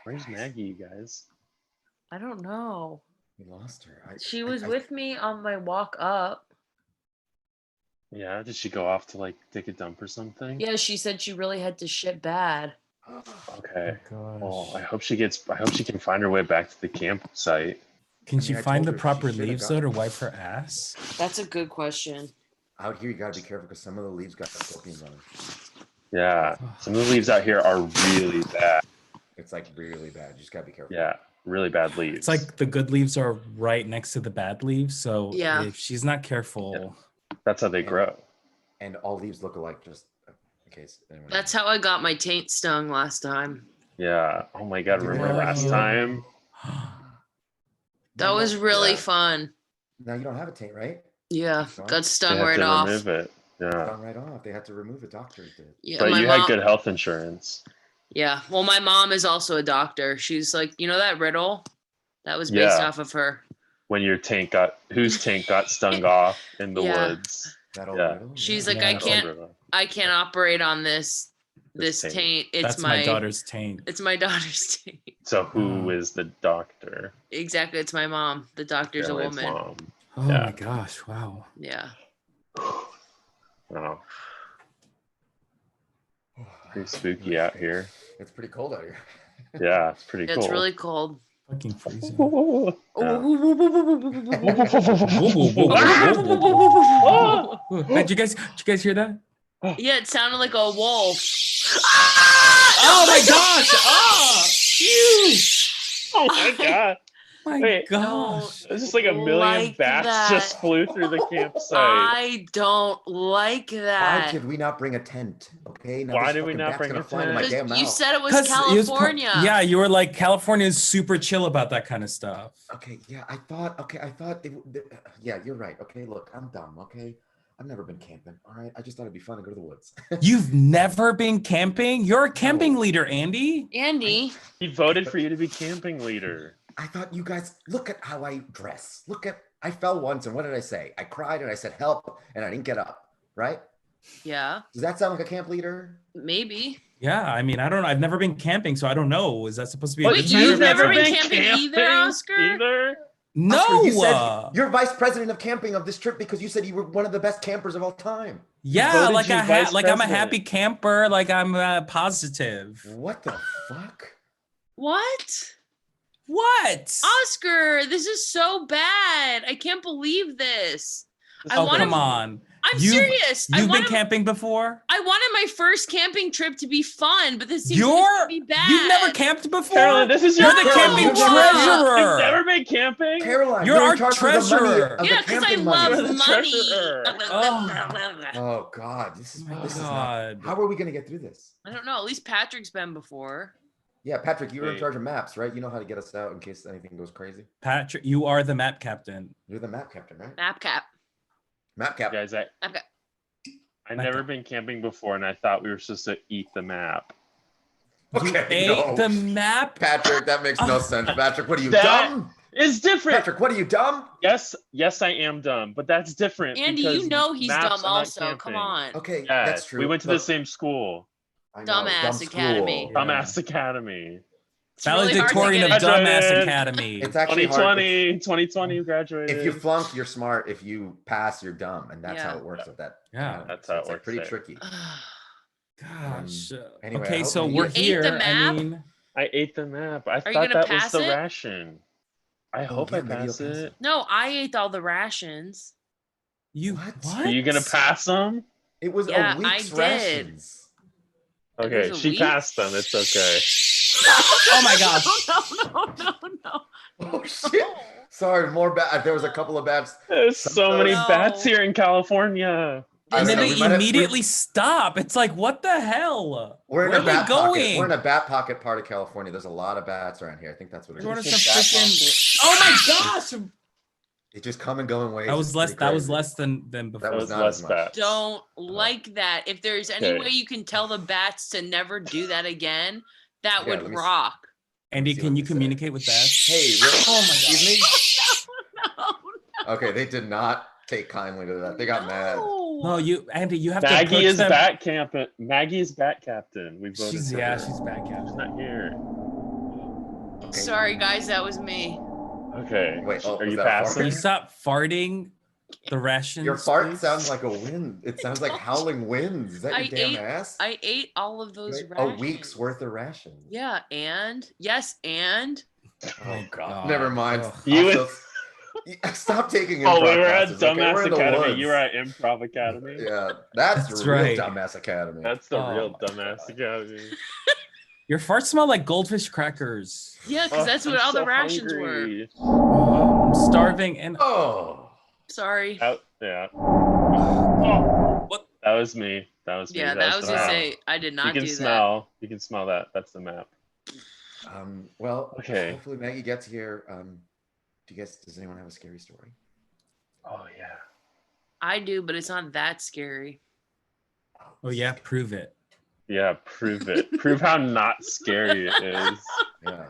Where's Maggie, you guys? I don't know. We lost her. She was with me on my walk up. Yeah, did she go off to like take a dump or something? Yeah, she said she really had to shit bad. Okay. Oh, Well, gosh. I hope she can find her way back to the campsite. Can I she mean, I find told the her she proper should've leaves got- though to wipe her ass? That's a good question. Out here, you gotta be careful because some of the leaves got scorpions on them. Yeah. Some of the leaves out here are really bad. It's like really bad. You just gotta be careful. Yeah. Really bad leaves. It's like the good leaves are right next to the bad leaves. So Yeah. if she's not careful, that's how they grow. And all leaves look alike, just in case anyone. That's how I got my taint stung last time. Yeah. Oh my god, remember last Whoa. time? That was really fun. Now you don't have a taint, right? Yeah, Stung? got They stung had right to off. remove it. Yeah. Gone right off. They had to remove it. Doctors did. Yeah, But my you mom, had good health insurance. Yeah, well, my mom is also a doctor. She's like, you know that riddle? That was based Yeah. off of her. When whose tank got stung off in the Yeah. woods. That old Yeah. riddle? She's Yeah. like, Yeah. I can't operate on this This taint. It's that's my daughter's taint. It's my daughter's taint. So who is the doctor? Exactly, it's my mom. The doctor's a Caroline's woman. mom. Oh Yeah. my gosh! Wow. Yeah. Oh, pretty spooky out here. It's pretty cold out here. Yeah, it's pretty Yeah, cool. it's really cold. Fucking freezing. Hey, did you guys hear that? Yeah, it sounded like a wolf. Oh my gosh! Oh, Oh my god! my Wait. gosh! It's just like a million Like bats that. just flew through the campsite. I don't like Why that. did we not bring a tent? Okay. Now Why this did we fucking not bat's bring gonna a fly into my tent? damn You mouth. said it was 'Cause it was California. yeah, you were like, California is super chill about that kind of stuff. Okay, yeah, I thought. Yeah, you're right. Okay, look, I'm dumb. Okay, I've never been camping. All right, I just thought it'd be fun to go to the woods. You've never been camping? You're a camping leader, Andy. Andy. He voted for you to be camping leader. I thought you guys look at how I dress. I fell once, and what did I say? I cried and I said help, and I didn't get up. Right? Yeah, Does that sound like a camp leader? maybe. Yeah, I mean, I don't know. I've never been camping, so I don't know. Is that supposed to be? a Wait, good you've thing? never been camping either, Oscar? Either? No. Oscar, you said you're vice president of camping of this trip because you said you were one of the best campers of all time. yeah, voted like you I'm vice a president. happy camper. Like I'm positive. What the fuck? What? What? Oscar, this is so bad. I can't believe this. I Oh, wanna- come on. I'm You've- serious. You've been camping before? I wanted my first camping trip to be fun, but this seems to You're be bad. You've never camped before? Caroline, this is You're your the Caroline, camping you've never- treasurer. You've never been camping? Caroline, You're our in charge of the money treasurer. of the Yeah, because I camping love money. You're the money. treasurer. Oh God, this is Oh my this is not, God. how are we gonna get through this? I don't know. At least Patrick's been before. Yeah, Patrick, you were in Wait. charge of maps, right? You know how to get us out in case anything goes crazy. Patrick, you are the map captain. You're the map captain, right? Map cap. Map captain. Guys, Map cap. I never been camping before, and I thought we were supposed to eat the map. Okay, You no. ate the map? Patrick, that makes no sense. Patrick, what are you That- dumb? It's different. Patrick, what are you dumb? Yes, I am dumb, but that's different. Andy, because you know he's maps dumb are not also. Come camping. on. Okay, Yes, that's true. we went to Look, the same school, I know, Dumbass dumb school. academy. Yeah. Dumbass Academy. It's really hard to Valedictorian get of into. Dumbass Graduated. Academy. It's actually hard. 2020 graduated. If you flunk, you're smart. If you pass, you're dumb, and that's how Yeah. it works with that. Yeah. That's how it it's like works pretty there. tricky. Gosh. Anyway, I Okay, hope so you we're ate the here. I map? mean, I ate the map. I you thought gonna that was pass the it? ration. I hope yeah, I maybe you'll pass pass it. No, I ate all the rations. you What? what? Are you gonna pass them? It was Yeah, a week's I did. rations. Okay, was a she week? passed them. It's okay. Oh my gosh. No. Oh shit! Sorry, more bad. There was a couple of bats. There's so many No. bats here in California. And then I don't know, we they might have- immediately stop. It's like, what the hell? We're in Where a are they bat pocket. going? We're in a bat pocket part of California. There's a lot of bats around here. I think that's what it We're going to is. some Bat freaking. Oh my gosh! They just come and go in waves. That was It's less. pretty That was crazy. less than before. That was That not was as less much. bats. Don't like that. If there's any Okay. way you can tell the bats to never do that again, that Yeah, would let me rock. Andy, see can what you they say. communicate with bats? Hey, Oh my excuse me. No. Okay, they did not take kindly to that. They got mad. No, you, Andy, you have to. Maggie approach is them. bat captain. Maggie is bat captain. We voted. She's for yeah, her. she's back She's out. not here. Sorry, guys, that was me. Okay. Wait, oh, Are was you that a fart? passing? Can you stop farting the rations? Your fart please? sounds like a wind. It sounds like howling winds. Is that your damn ass? I ate all of those You ate rations. a week's worth of rations. Yeah, and and Oh God. God. Never mind. Ugh. You Also, stop taking improv Oh, we were at classes. Okay, we're Dumbass in the Academy. woods. You were at Improv Academy. Yeah, that's That's real right. dumbass academy. That's the Oh real my Dumbass God. Academy. Your farts smell like goldfish crackers. yeah, because that's what I'm all the so rations were. hungry. I'm starving and Oh. Sorry. Yeah. what? That was me. That was me. Yeah, That that was was the gonna map. say I did not You can do smell. You can smell that. That's the map. Well, Okay. hopefully Maggie gets here. Does anyone have a scary story? Oh yeah. that. I do, but it's not that scary. Oh yeah, prove it. Yeah. Prove it. Prove how not scary it is. Yeah.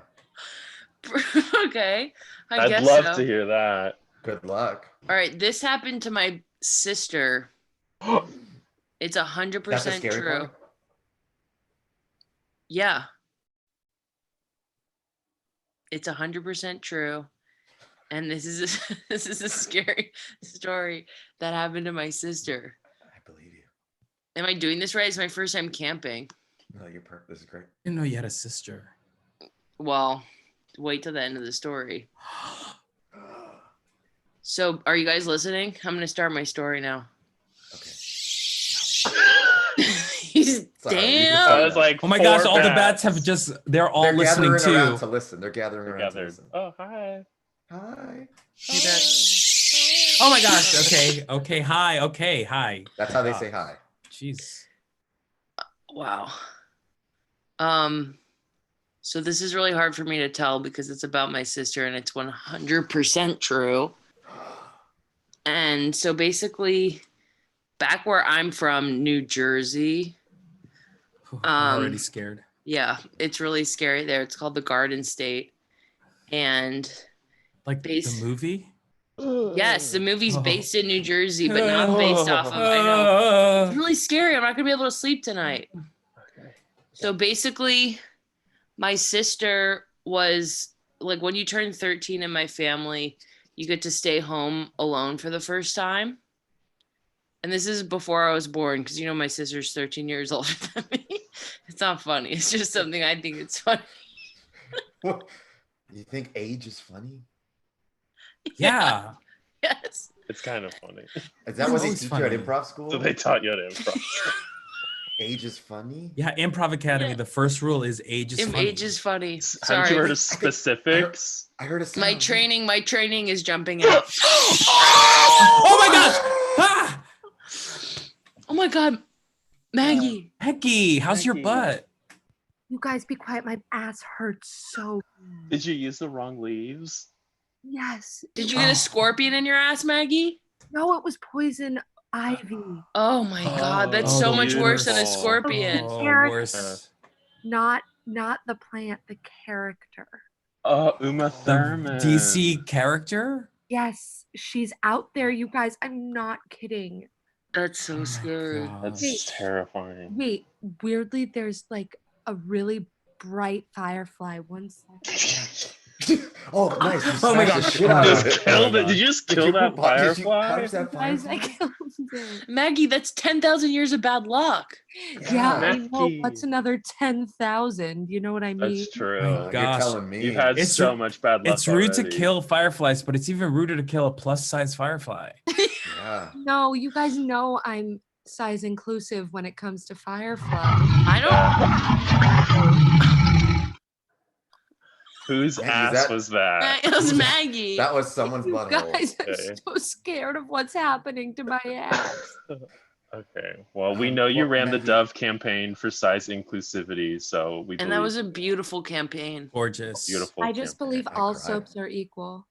Okay, I I'd guess love so. to hear that. Good luck. All right, this happened to my sister. It's That's the 100% scary true. part. Yeah. It's 100% true. And this is this is a scary story that happened to my sister. I believe you. Am I doing this right? It's my first time camping. No, this is great. I didn't know you had a sister. Well, wait till the end of the story. So, are you guys listening? I'm going to start my story now. Okay. He's Sorry, you damn. can- That was like. Oh my gosh, 4 all the bats bats have just, they're all They're listening gathering around too. to listen. They're gathering around to together. listen. Oh hi. Hi. Oh my gosh, okay, hi. That's how they say hi. Jeez. Wow. So this is really hard for me to tell because it's about my sister and it's 100% true. And so basically, back where I'm from, New Jersey. I'm already scared. Yeah, it's really scary there. It's called the Garden State. And Like the movie? yes, the movie's Oh. based in New Jersey, but not based off of, I know. It's really scary. I'm not gonna be able to sleep tonight. Okay. So basically, my sister was like, when you turn 13 in my family, you get to stay home alone for the first time. And this is before I was born, because my sister's 13 years older than me. It's not funny. It's just something I think it's funny. You think age is funny? Yeah. Yes. It's kind of funny. Is that what they Always teach you at funny. improv school? So they taught you at improv. Age is funny? Yeah, Improv Academy, Yeah. the first rule is age is funny. Age is funny. Haven't you heard Sorry. of specifics? I heard a sound. My training is jumping out. Oh my gosh! Ah! Oh my God. Maggie. Hecky, how's your Hecky. butt? You guys be quiet. My ass hurts so bad. Did you use the wrong leaves? Yes. Did you get Oh. a scorpion in your ass, Maggie? No, it was poison ivy. Oh my God. That's Oh, so the much worse than a worst. scorpion. Oh, Eric. worse. Not the plant, the character. Oh, Uma The Thurman. DC character? Yes, she's out there, you guys. I'm not kidding. That's Oh so my scary. God. That's terrifying. Wait, weirdly, there's like a really bright firefly. One second. Oh, nice. You Oh my smashed the gosh. shit out of Just it. killed my it. Did you just kill that Did you firefly? punch that Guys, I firefly? killed it. Maggie, that's 10,000 years of bad luck. Yeah, I know. Maggie. What's another 10,000? You know what I mean? That's true. My You're gosh. telling me. You've had It's so ru- much bad luck. It's rude to already. kill fireflies, but it's even ruder to kill a plus-size firefly. Yeah. No, you guys know I'm size inclusive when it comes to firefly. I don't. Whose Maggie, ass that- was that? It was Maggie. That was someone's You butthole. guys, I'm Okay. so scared of what's happening to my ass. Okay. Well, we know you Well, ran the Maggie- Dove campaign for size inclusivity, so we And that was a believe beautiful campaign. Gorgeous. beautiful. I just campaign. believe I all cried. soaps are equal.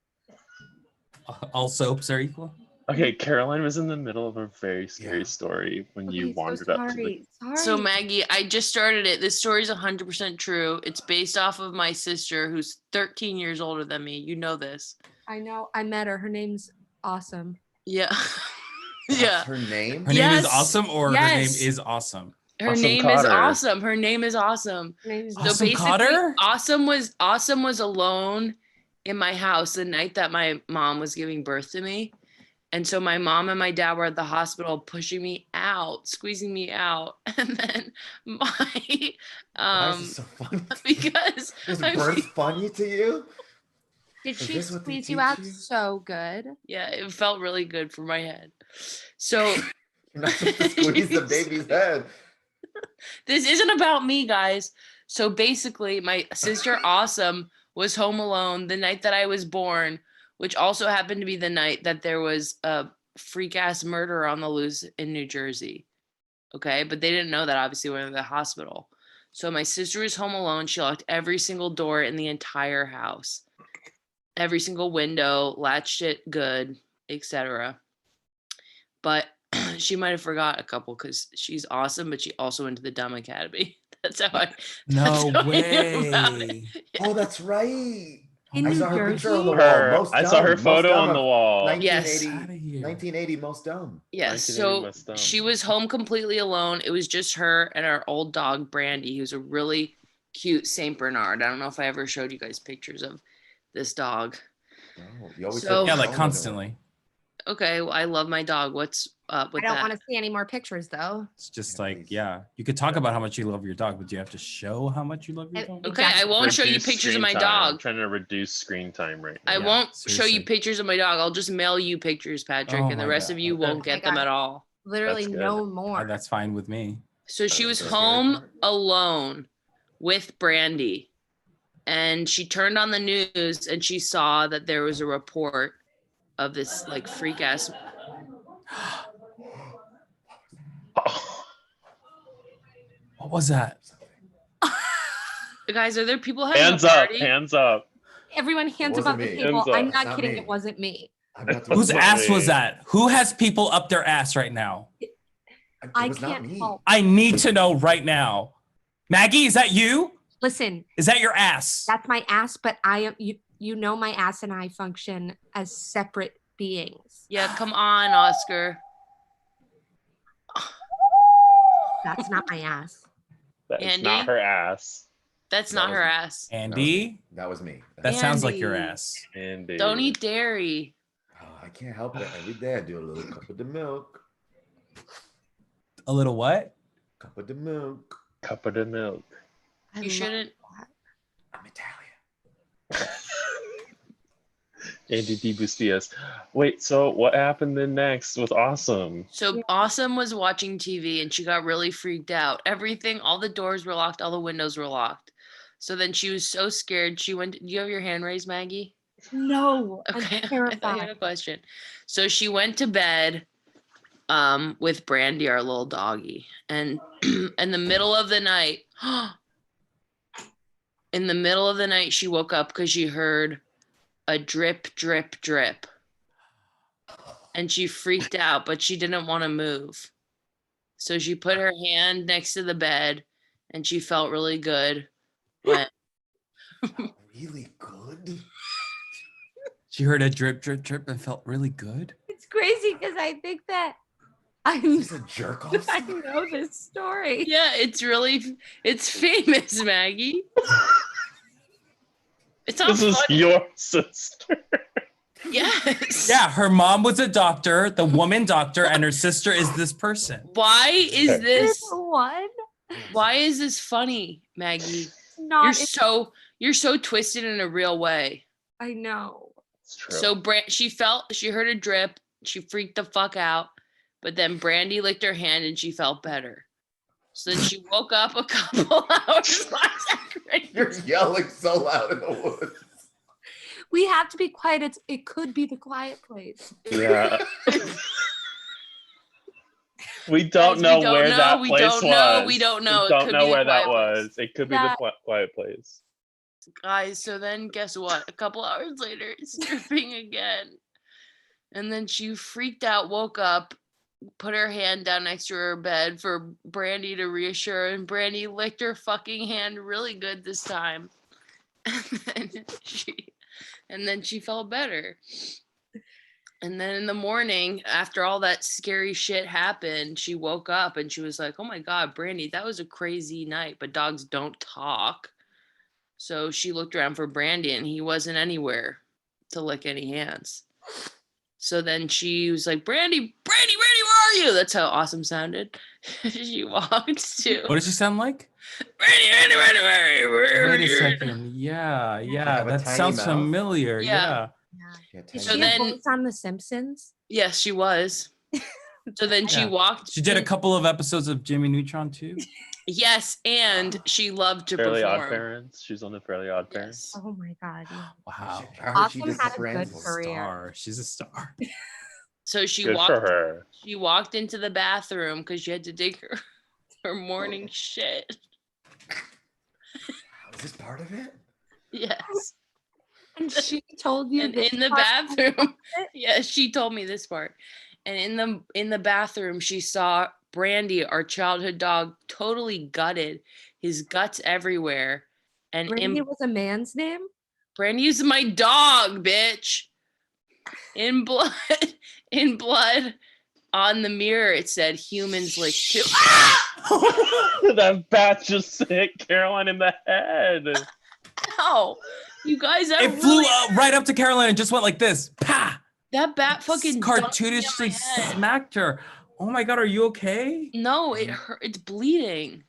All soaps are equal? Okay, Caroline was in the middle of a very scary Yeah. story when you Okay, so wandered up to the. sorry. So Maggie, I just started it. This story is 100% true. It's based off of my sister who's 13 years older than me. You know this. I know. I met her. Her name's awesome. Yeah. That's yeah. her name? Her name is Yes. awesome or her name Yes. is awesome? Her Awesome name is Cotter. Awesome. Her name is Awesome. Her name's So Awesome basically, Cotter? Awesome was alone in my house the night that my mom was giving birth to me. And so my mom and my dad were at the hospital pushing me out, squeezing me out. And then my Why is this so funny? because Is I birth mean, funny to you? Did Is she this what they squeeze you teach out you? so good? yeah, it felt really good for my head. So You're not supposed to squeeze the baby's head. this isn't about me, guys. So basically, my sister Awesome was home alone the night that I was born, which also happened to be the night that there was a freak ass murder on the loose in New Jersey. Okay, but they didn't know that obviously when they were in the hospital. So my sister was home alone. She locked every single door in the entire house, every single window, latched it good, etc. But she might have forgot a couple because she's awesome, but she also went to the dumb academy. That's how I. No that's how I knew about way. it. Oh, that's right. In I New saw her picture on the Jersey? wall. Her, Most I saw her dumb, most photo dumb on the of wall. 1980, Yes. Outta here. 1980, most dumb. Yes. 1980 So Must Dumb. she was home completely alone. It was just her and our old dog Brandy, who's a really cute Saint Bernard. I don't know if I ever showed you guys pictures of this dog. No, you always So- said Yeah, no like one constantly. Okay, well, I love my dog. What's up I with don't that? want to see any more pictures though. It's just Yeah, like, please. yeah, you could talk about how much you love your dog, but do you have to show how much you love your I- dog? Okay, I won't show you Reduce pictures of screen my time. I'm dog. trying to reduce screen time right I now. Yeah, won't show you seriously. pictures of my dog. I'll just mail you pictures, Patrick, Oh and the my rest God. of you Okay. won't get them God. at all. Literally That's good. no more. That's fine with me. So she was That's the scary home part. alone with Brandy, and she turned on the news and she saw that there was a report of this like freak ass. What was that? Guys, are there people having Hands a up, party? hands up. Everyone hands wasn't above the me. table. Hands up. I'm It's not not kidding. me. It wasn't me. I'm not doing Whose it. ass was Hey. that? Who has people up their ass right now? It I was not can't me. help. I need to know right now. Maggie, is that you? Listen, Is that your ass? that's my ass, but I am you know my ass and I function as separate beings. Yeah, come on, Oscar. That's not my ass. That is Andy? not her ass. That's That not was her me. ass. Andy? That was me. That sounds like your Andy. ass. And Don't eat dairy. Oh, I can't help it. Every day I do a little cup of the milk. A little what? Cup of the milk. cup of the milk. I You love shouldn't. that. I'm Italian. Andy D. Bustias. Wait, so what happened then next with Awesome? So Yeah. Awesome was watching TV and she got really freaked out. Everything, all the doors were locked, all the windows were locked. So then she was so scared. She went. Do you have your hand raised, Maggie? No, Okay, I'm I thought you terrified. had a question. So she went to bed with Brandy, our little doggy, and in the middle of the night, in the middle of the night, she woke up because she heard a drip, drip, drip, and she freaked out, but she didn't want to move. So she put her hand next to the bed, and she felt really good. When Really good. She heard a drip, drip, drip and felt really good. It's crazy because I think that I'm Is this a jerk off? I know this story. yeah, it's famous, Maggie. It's not This is funny. your sister. Yes. Yeah, her mom was a doctor, the woman doctor, and her sister is this person. Why is This this? one Why is this funny, Maggie? not. You're so twisted in a real way. I know. It's true. So she heard a drip, she freaked the fuck out, but then Brandy licked her hand and she felt better. So then she woke up a couple hours later. You're yelling so loud in the woods. We have to be quiet. It could be the quiet place. yeah. We don't Guys, know we don't where know, that we place don't was. know, we don't know. We It don't could know be the where that quiet place. was. It could be Yeah. the quiet place. Guys, so then guess what? A couple hours later, it's dripping again. And then she freaked out, woke up, put her hand down next to her bed for Brandy to reassure, and Brandy licked her fucking hand really good this time. And then she felt better. And then in the morning, after all that scary shit happened, she woke up and she was like, "Oh my God, Brandy, that was a crazy night." But dogs don't talk. So she looked around for Brandy and he wasn't anywhere to lick any hands. So then she was like, Brandy, where are you? That's how Awesome sounded. She walked to What does she sound like? Brandy, where are Wait a you? second. Yeah, have a that tiny sounds mouth. familiar. Yeah. Yeah. Yeah, Is So she then- a voice on The Simpsons? Yes, she was. So then she Yeah. walked. She did a couple of episodes of Jimmy Neutron too. Yes, and she loved to Fairly Odd perform. Parents. She's on the Fairly Odd Parents. Yes. Oh my God. Yeah. Wow. I heard Awesome did had the a brand good voice. career. Star. She's a star. So she Good walked. for her. She walked into the bathroom because she had to dig her morning shit. Is this part of it? Yes. And she told you And this in the part- bathroom, yeah, she told me this part. And in the bathroom, she saw Brandy, our childhood dog, totally gutted, his guts everywhere. And Brandy was a man's name? Brandy's my dog, bitch. In blood, in blood, on the mirror, it said humans lick too. That bat just hit Caroline in the head. Ow. You guys, that It flew really, right up to Caroline and just went like this. Pa! that bat fucking dunked me on my Cartoonishly head. smacked her. Oh my God, are you okay? No, it hurt. It's bleeding.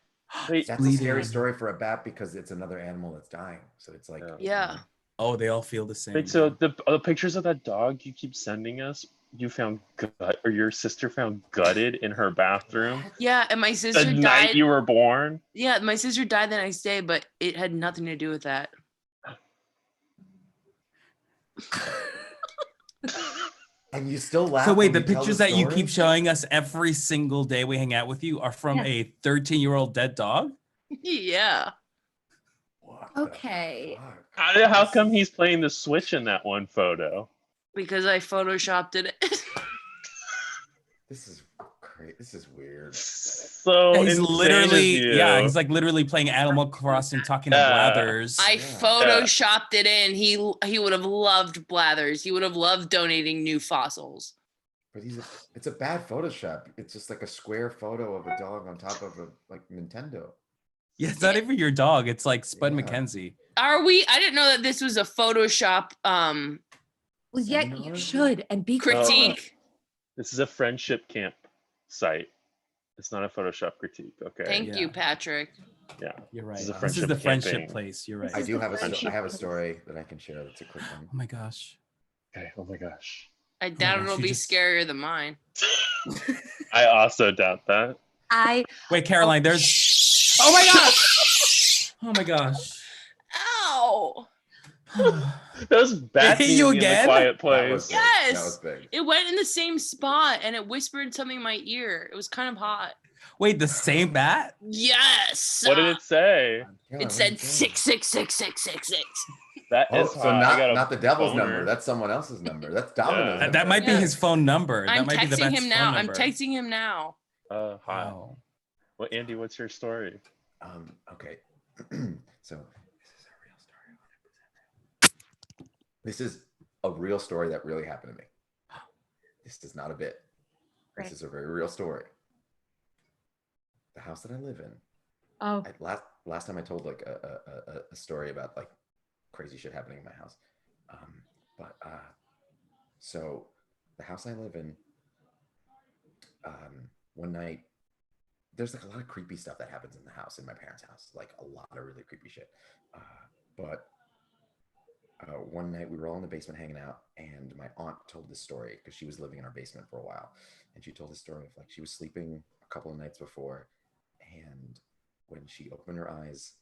Wait, That's a scary Bleeding. story for a bat because it's another animal that's dying. So it's like, Yeah. Oh, they all feel the same. wait. So the pictures of that dog you keep sending us, you found gut, or your sister found gutted in her bathroom Yeah, and my the sister night died. you were born. Yeah, my sister died the next day, but it had nothing to do with that. And you still laugh. So wait, when the you tell pictures that you story? keep showing us every single day we hang out with you are from Yes. a 13-year-old dead dog? Yeah. What the Okay. fuck? How come he's playing the Switch in that one photo? Because I photoshopped it. This is crazy. This is weird. So He's insane literally, of you. yeah, he's like literally playing Animal Crossing, talking to Yeah. Blathers. I Yeah. photoshopped it in. He would have loved Blathers. He would have loved donating new fossils. But it's a bad Photoshop. It's just like a square photo of a dog on top of a like Nintendo. Yeah, it's not even your dog. It's like Spud Yeah. McKenzie. Are we? I didn't know that this was a Photoshop Well, yeah, Seminar? you should. And be critique. This is a friendship camp site. It's not a Photoshop critique. Okay. Thank Yeah. you, Patrick. Yeah. You're right. This is a This is friendship the friendship camping. place. You're right. I is do the have friendship I have a place. story that I can share. That's a quick one. Oh my gosh. Okay. Oh my gosh. I doubt gosh, it'll you be just- scarier than mine. I also doubt that. Wait, Caroline, there's. Oh my gosh. Oh my gosh. Ow! Those bats hit need you to be in the again? quiet That was place. big. Yes! That was big. It went in the same spot and it whispered something in my ear. It was kind of hot. Wait, the same bat? Yes. What did it say? Caroline, It said what are you doing? 6666666. That Oh, is so hot. I got a not the devil's boner. number. That's someone else's number. That's Domino's. Yeah. That number. might be Yeah. his phone number. I'm That might be the texting bat's him now. phone I'm number. texting him now. Hot. Wow. Well, Andy, what's your story? Okay. So this is a real story that really happened to me. This is not a bit. Great. This is a very real story. The house that I live in. Oh, Last time I told like a story about like crazy shit happening in my house. So the house I live in, one night, there's like a lot of creepy stuff that happens in the house, in my parents' house, like a lot of really creepy shit. But one night we were all in the basement hanging out, and my aunt told this story because she was living in our basement for a while, and she told this story of like she was sleeping a couple of nights before, and when she opened her eyes,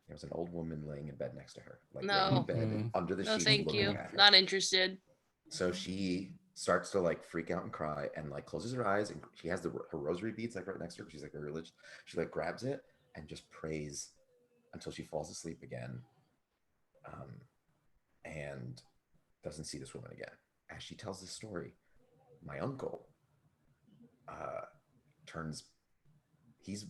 there was an old woman laying in bed next to her, like laying No. in bed under the No, sheets, thank looking you. at her. Not interested. So she starts to like freak out and cry and like closes her eyes, and she has her rosary beads like right next to her. She's like a religious. She like grabs it and just prays until she falls asleep again, and doesn't see this woman again. As she tells this story, my uncle turns. He's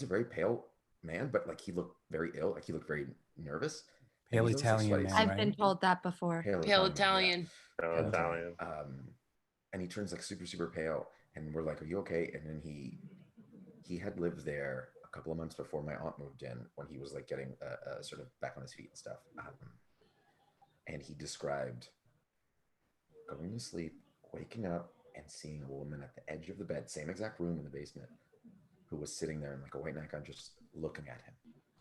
a very pale man, but like he looked very ill. Like he looked very nervous. and Pale he's always, like, Italian sweaty. man, I've right? been told that before. Pale yeah. Italian. Oh, Italian. and he turns like super pale, and we're like, "Are you okay?" And then he had lived there a couple of months before my aunt moved in, when he was like getting sort of back on his feet and stuff. And he described going to sleep, waking up, and seeing a woman at the edge of the bed, same exact room in the basement, who was sitting there in like a white nightgown, just looking at him,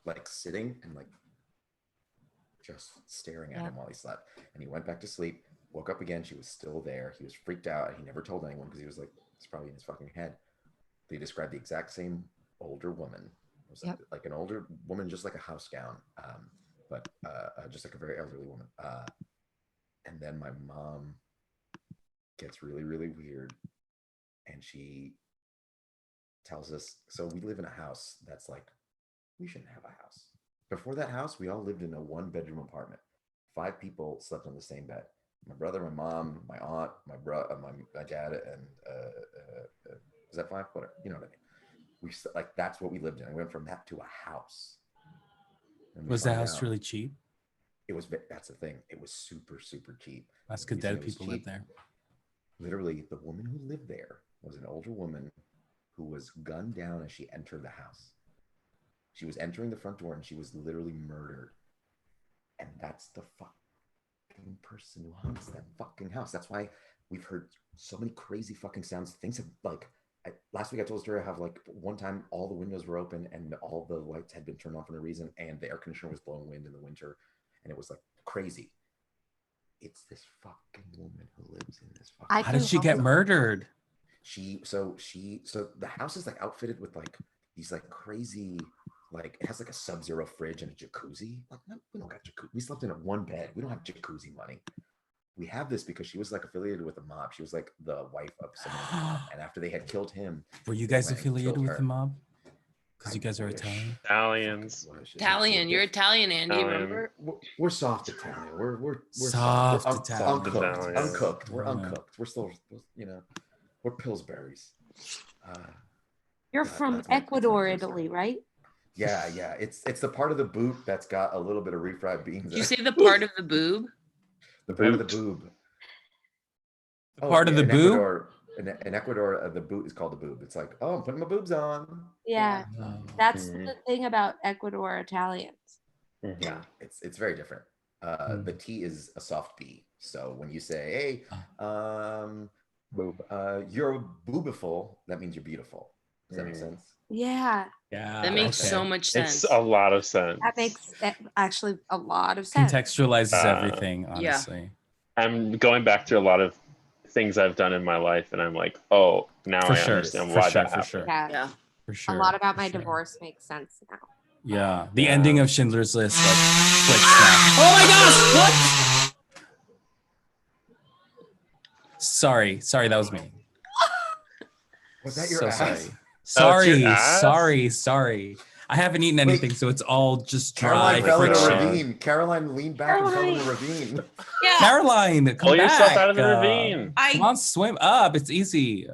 like sitting and like just staring at him while he slept. And he went back to sleep, woke up again. She was still there. He was freaked out. He never told anyone because he was like, it's probably in his fucking head. They described the exact same older woman. It was like an older woman, just like a house gown, but just like a very elderly woman. And then my mom gets really weird, and she tells us, so we live in a house that's like, we shouldn't have a house. Before that house, we all lived in a 1-bedroom apartment. 5 people slept on the same bed. My brother, my mom, my aunt, my dad, and is that 5? Whatever, you know what I mean. We like, that's what we lived in. I went from that to a house. Was the house really cheap? It was. That's the thing. It was super cheap. That's because dead people live there. Literally, the woman who lived there was an older woman who was gunned down as she entered the house. She was entering the front door and she was literally murdered. And that's the fucking person who haunts that fucking house. That's why we've heard so many crazy fucking sounds. Things have like, last week I told a story. I have like one time all the windows were open and all the lights had been turned on for no reason, and the air conditioner was blowing wind in the winter, and it was like crazy. It's this fucking woman who lives in this fucking. How did she get murdered? So the house is like outfitted with like these like crazy, like it has like a sub-zero fridge and a jacuzzi. Like, no, we don't got jacuzzi. We slept in a 1 bed. We don't have jacuzzi money. We have this because she was like affiliated with the mob. She was like the wife of someone, and after they had killed him, were you guys affiliated with the mob? Because you guys are Italians. Italian, you're Italian, Andy. Remember? We're soft Italian. We're soft Italian. Uncooked. We're uncooked. We're still, we're Pillsbury's. You're from Ecuador, Italy, right? Yeah. It's the part of the boot that's got a little bit of refried beans. Did you say the part of the boob? The part of the boob. Part of the boob? In Ecuador, the boot is called the boob. It's like, oh, I'm putting my boobs on. Yeah, that's the thing about Ecuador Italians. Yeah, it's very different. The T is a soft B. So when you say, hey, you're boobiful, that means you're beautiful. Does that make sense? Yeah. That makes so much sense. It's a lot of sense. That makes actually a lot of sense. Contextualizes everything, honestly. Yeah. I'm going back to a lot of things I've done in my life, and I'm like, oh, now I understand why that happened. For sure. Yeah, for sure. A lot about my divorce makes sense now. Yeah, the ending of Schindler's List, like, flick snap. Oh my gosh! What? Sorry, that was me. Was that your ass? Sorry. I haven't eaten anything, so it's all just dry. Caroline fell in a ravine. Caroline leaned back and fell in a ravine. Yeah. Caroline, come Pull back. yourself out of the ravine. Come on, swim up. It's easy.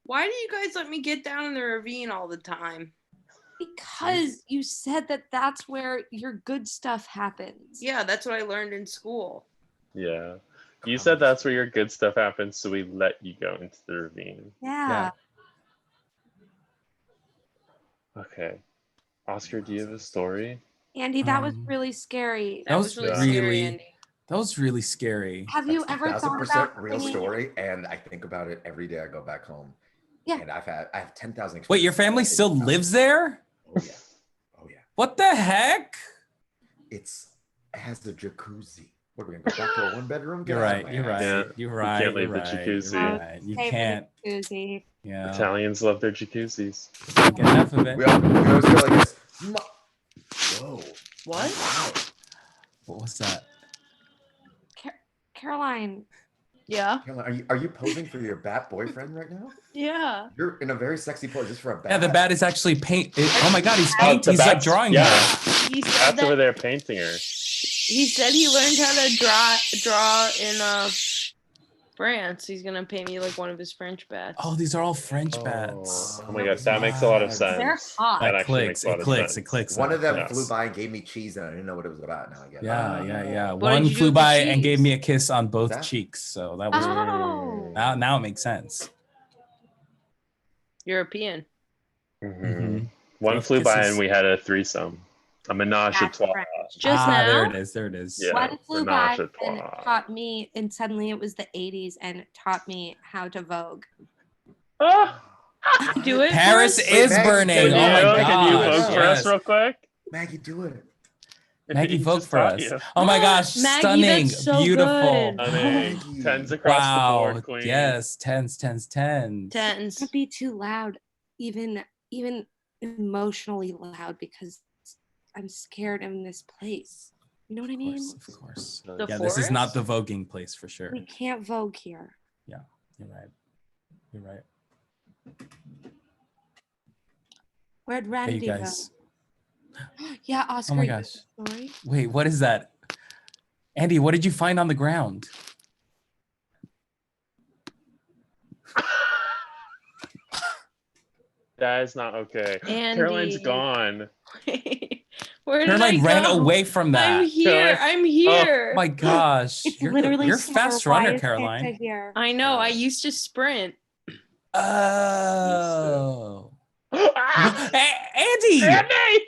Why do you guys let me get down in the ravine all the time? Because you said that's where your good stuff happens. Yeah, that's what I learned in school. Yeah. You said that's where your good stuff happens, so we let you go into the ravine. Yeah. Okay. Oscar, do you have a story? Andy, that was really scary. That was really scary, Andy. That was really scary. Have you ever thought about real story? And I think about it every day I go back home. Yeah. And I have 10,000. Wait, your family still lives there? Oh yeah. What the heck? It has a jacuzzi. What, we're gonna go back to a 1-bedroom? You're right. You can't leave the jacuzzi. You can't. Jacuzzi. Yeah. Italians love their jacuzzis. Get enough of it. We always go like this. Whoa. What? Wow. What was that? Caroline. Yeah. Caroline, are you posing for your bat boyfriend right now? Yeah. You're in a very sexy pose just for a bat. Yeah, the bat is actually paint. Oh my God, he's painting. He's like drawing her. He said That's over there painting her. He said he learned how to draw in France. He's gonna pay me like one of his French bats. Oh, these are all French bats. Oh my God, that makes a lot of sense. They're hot. That It actually clicks. makes a lot It of clicks. sense. It clicks. One of them Yes. flew by and gave me cheese, and I didn't know what it was about. Now I get it. Yeah. What One did you do flew with by the and gave cheese? me a kiss on both That? cheeks. So that was. Oh. Now it makes sense. European. Mhm. One Rough flew by kisses. and we had a threesome. A menage a That's trois. right. Just now. There it is. There it is. Yeah. One flew by menage a and trois. taught me, and suddenly it was the 80s and it taught me how to Vogue. Ah! Do it. Paris for us? is Maggie, burning. can Oh my you- gosh. Can you vote for us yes. real quick? Maggie, do it. Maggie, He vote just for taught us. you. Oh my gosh. Maggie, Stunning. that's so Beautiful. good. Stunning. Maggie. Tens across the Wow. board, queen. Yes. Tens. Tens. Don't be too loud, even emotionally loud, because I'm scared in this place. You know what I Of mean? course. Of course. The Yeah, this is not forest? the voguing place for sure. We can't Vogue here. You're right. You're right. Where'd Hey, Randy you guys. go? Yeah, Oscar. Oh my you have gosh. a story? Wait, what is that? Andy, what did you find on the ground? That is not okay. Andy. Caroline's gone. Where did Caroline I ran go? away from that. I'm here. Caroline- I'm here. Oh my gosh. It's You're literally you're a summer. fast Why runner, is Santa Caroline. here? I know. I used to sprint. Oh. Ah! Andy! Andy!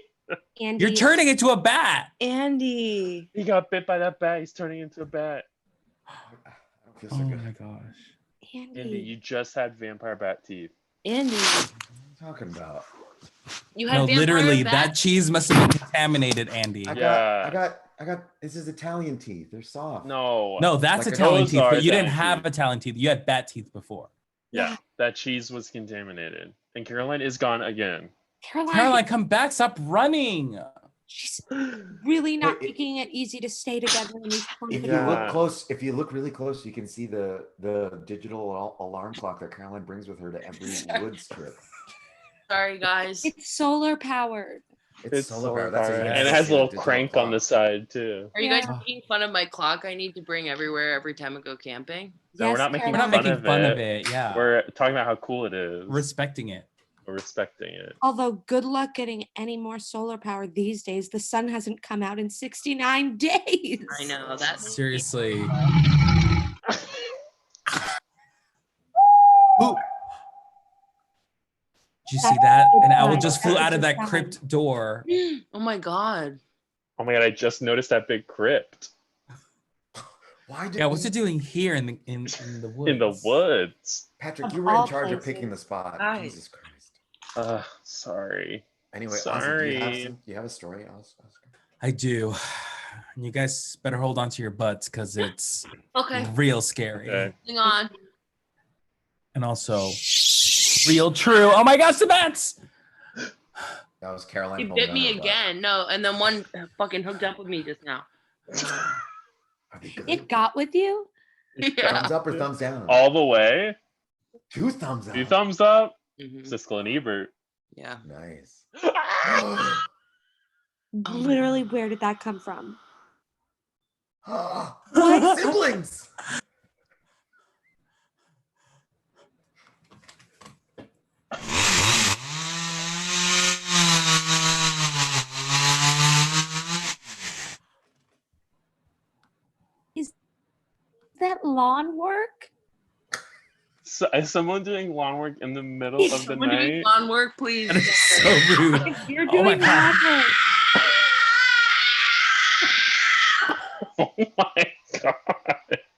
Andy, You're turning into a bat. Andy. He got bit by that bat. He's turning into a bat. I don't feel Oh so good. my gosh. Andy, you just had vampire bat teeth. Andy. What are you talking about? You had No, vampire literally, bat? that cheese must have been contaminated, Andy. I Yeah. got. This is Italian teeth. They're soft. No. No, that's Like Italian those teeth, are but you didn't Italian have teeth. Italian teeth. You had bat teeth before. Yeah, that cheese was contaminated. And Caroline is gone again. Caroline, come back. Stop running. she's really not Wait, making it easy to stay together in these If COVID you Yeah. look close, if you look really close, you can see the digital alarm clock that Caroline brings with her to every woods trip. Sorry, guys. It's solar powered. It's solar powered. powered. That's a And it has a little digital crank on the clock. side too. Are you guys Yeah. making fun of my clock I need to bring everywhere every time I go camping? No, we're not making We're not fun making of fun it. of it. Yeah. We're talking about how cool it is. respecting it. We're respecting it. Although good luck getting any more solar power these days. The sun hasn't come out in 69 days. I know that's Seriously. Ooh, Did you see that? An owl Nice. just flew That out of was that just crypt door. Oh my god. Oh my god, I just noticed that big crypt why did Yeah, what's it doing here in the woods? in the woods. Patrick? Of You were in all charge of places. picking the spot. Guys. Jesus Christ. Sorry. Anyway, Sorry. Ozzy, you have a story, Oscar? I do. You guys better hold on to your butts because it's Okay, real scary. Okay. hang on. And also real true. Oh my gosh, the bats! That was Caroline. He pulling bit on me her butt. again. No, and then one fucking hooked up with me just now. Are they good? It got with you? Yeah. Thumbs up or thumbs down? All the way. 2 thumbs up. 2 thumbs up. Mhm. Siskel and Ebert. Yeah. Nice. Literally, where did that come from? What? Siblings. Is that lawn work? So, is someone doing lawn work in the middle of the Someone doing night? lawn work, please. That is so rude. If you're Oh my doing God. lawn work, Oh my god.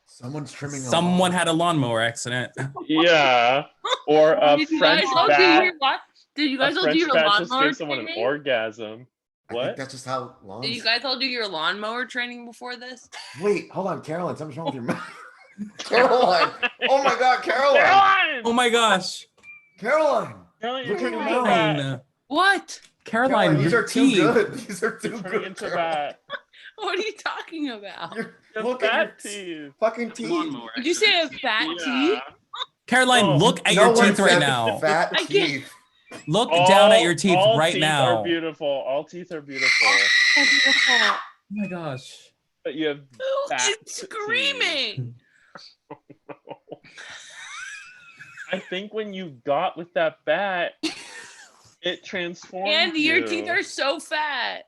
Someone's trimming. a Someone lawn. had a lawnmower accident. Yeah. Or a Did you French guys all do bat. your what? Did you A guys all do French your bat just lawnmower gave someone an training? orgasm. I think What? that's just how long. Did you guys all do your lawnmower training before this? Wait, hold on, Caroline. Something's wrong with your mouth. Caroline. Oh my God, Caroline. Caroline! Oh my gosh. Caroline. Caroline, Look you're at your turning into a mouth. bat. Caroline. What? Caroline, these your are too teeth. good. These are too You're turning good. into a Caroline. bat. What are you talking about? Your You have look at your bat t- teeth. fucking teeth. Did you say a fat teeth? Caroline, Oh, look at No your one teeth right said now. Fat I can't- teeth. Look down at your teeth all right teeth now. Are beautiful. All teeth are beautiful. so beautiful. Oh my gosh. But you have Who bat is teeth. screaming? I think when you got with that bat, it transformed Andy, your you. teeth are so fat.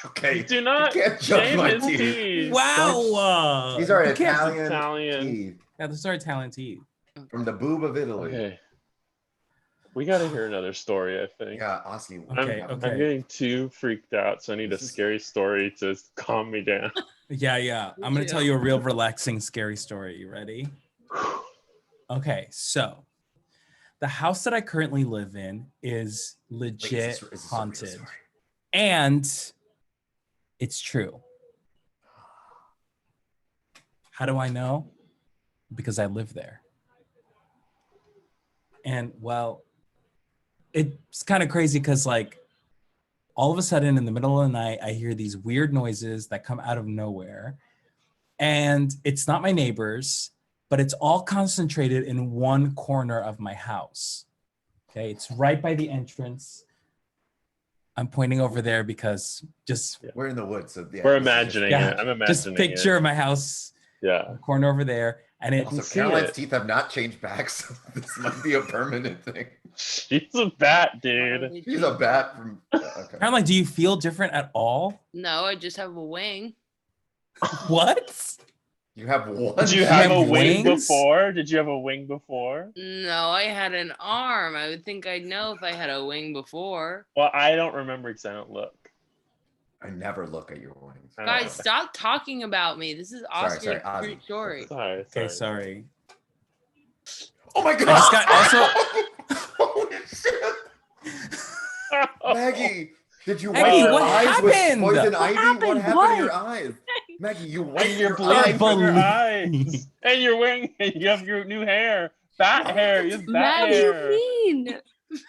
Okay. Do not You can't judge shame my his teeth. teeth. Wow. These are You can't- Italian Italian. teeth. Yeah, those are Italian tea. From the boob of Italy. Okay. We got to hear another story, I think. Yeah, Oski. Okay, I'm getting too freaked out, so I need a scary story to calm me down. Yeah. I'm gonna too. tell you a real relaxing, scary story. You ready? Okay, so the house that I currently live in is Wait, legit is this a real haunted. story? And it's true. How do I know? Because I live there. And well, it's kind of crazy because like all of a sudden in the middle of the night, I hear these weird noises that come out of nowhere. And it's not my neighbors, but it's all concentrated in one corner of my house. Okay, it's right by the entrance. I'm pointing over there because just We're in the woods, so yeah. We're this is just- imagining yeah, it. I'm imagining just picture my house, Yeah. corner over there, and it. Also, see Caroline's it. teeth have not changed back, so this might be a permanent thing. She's a bat, dude. She's a bat from. Okay. Caroline, do you feel different at all? No, I just have a wing. What? You have one. Did you have have a wing wings? before? Did you have a wing before? No, I had an arm. I would think I'd know if I had a wing before. Well, I don't remember because I don't look. I never look at your wings. I don't Guys, stop talking about me. This is Oscar's sorry, Ozzy. great story. Sorry. Okay, sorry. Oh my god! I just got Holy shit! Maggie, did you wipe Maggie, your what eyes happened? with poison What ivy? happened? What happened What? to your eyes? Maggie, you wiped And you're your bleeding eyes. from your believe- eyes. And your wing. And you have your new hair. Bat hair. You have bat Maggie, What do you hair. mean?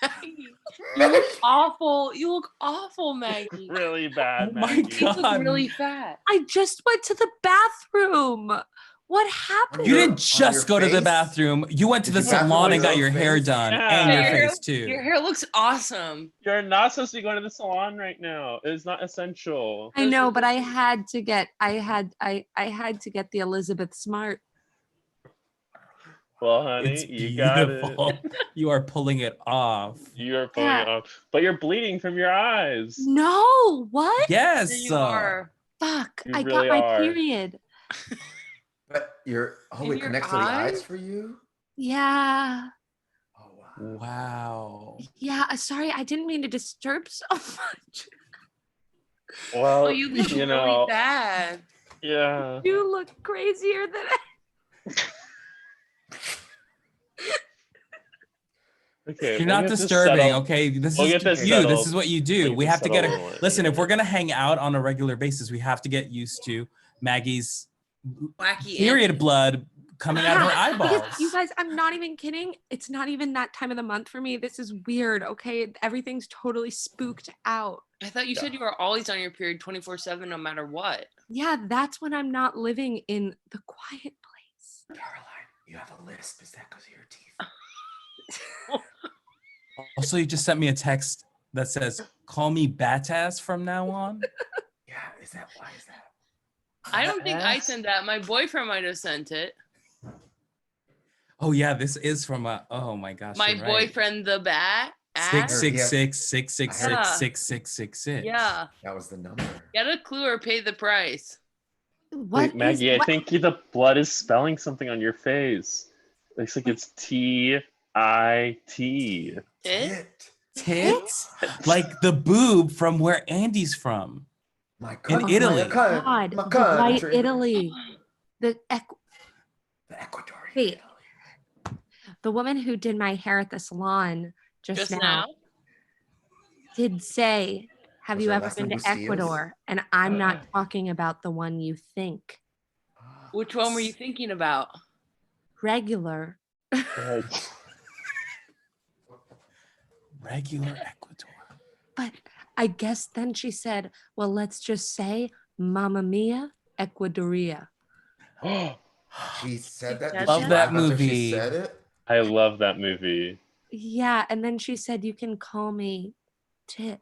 Maggie, you look awful. You look awful, Maggie. Really bad, Oh my Maggie. You look God. really fat. I just went to the bathroom. What happened? You your- didn't just on go your to the face? bathrough. You went to Did the you bathroom salon on and your got your own hair face? done Yeah. and your Yeah, face too. Your hair looks awesome. You're not supposed to be going to the salon right now. It is not essential. I know, but I had to get the Elizabeth Smart. Well, honey, It's you got beautiful. it. You are pulling it off. You are pulling Yeah. it off. But you're bleeding from your eyes. No, what? Yes. Here you are. Fuck. You I really got my are. period. But your In it your connects to the eyes eyes? for you. Yeah. Oh wow. Wow. Yeah. Sorry, I didn't mean to disturb so much. Well, Oh, you look you really know, bad. yeah. You look crazier than Okay. You're we'll not get this disturbing, settled. okay? This We'll is get this you. This settled. is what you do. We'll We get have this to get it. settled. Listen, if Yeah. we're gonna hang out on a regular basis, we have to get used to Maggie's Wacky period antics. blood coming out of her Because, eyeballs. you guys, I'm not even kidding. It's not even that time of the month for me. This is weird, okay? Everything's totally spooked out. I thought you said you were always on your period 24/7 no matter what. Yeah, that's when I'm not living in the quiet place. Caroline, you have a lisp. Is that because of your teeth? Also, you just sent me a text that says, "Call me Batass from now on." Yeah. Is that why? Is that? I don't think I Ass? sent that. My boyfriend might have sent it. Oh yeah, this is from a. Oh my gosh. My you're right. boyfriend, the bat. Ass? 666-666-6666. Yeah. That was the number. Get a clue or pay the price. What Wait, is- Maggie, I what- think the blood is spelling something on your face. Looks like it's TIT. It? Tit. Tits, like the boob from where Andy's from. My In country. Italy. My God, my the white country. Italy. The The Ecuadorian. Wait. Italy. the woman who did my hair at the salon just, Just now, now? did say, "Have Was you her ever last been name to Bustillos? Ecuador?" And I'm not talking about the one you think. Which one were you thinking about? Regular. Regular Ecuador. But I guess then she said, "Well, let's just say Mamma Mia, Ecuadoria." She said that. She Did said she that? laugh after movie. She said it. I love that movie. Yeah, and then she said, "You can call me Tit."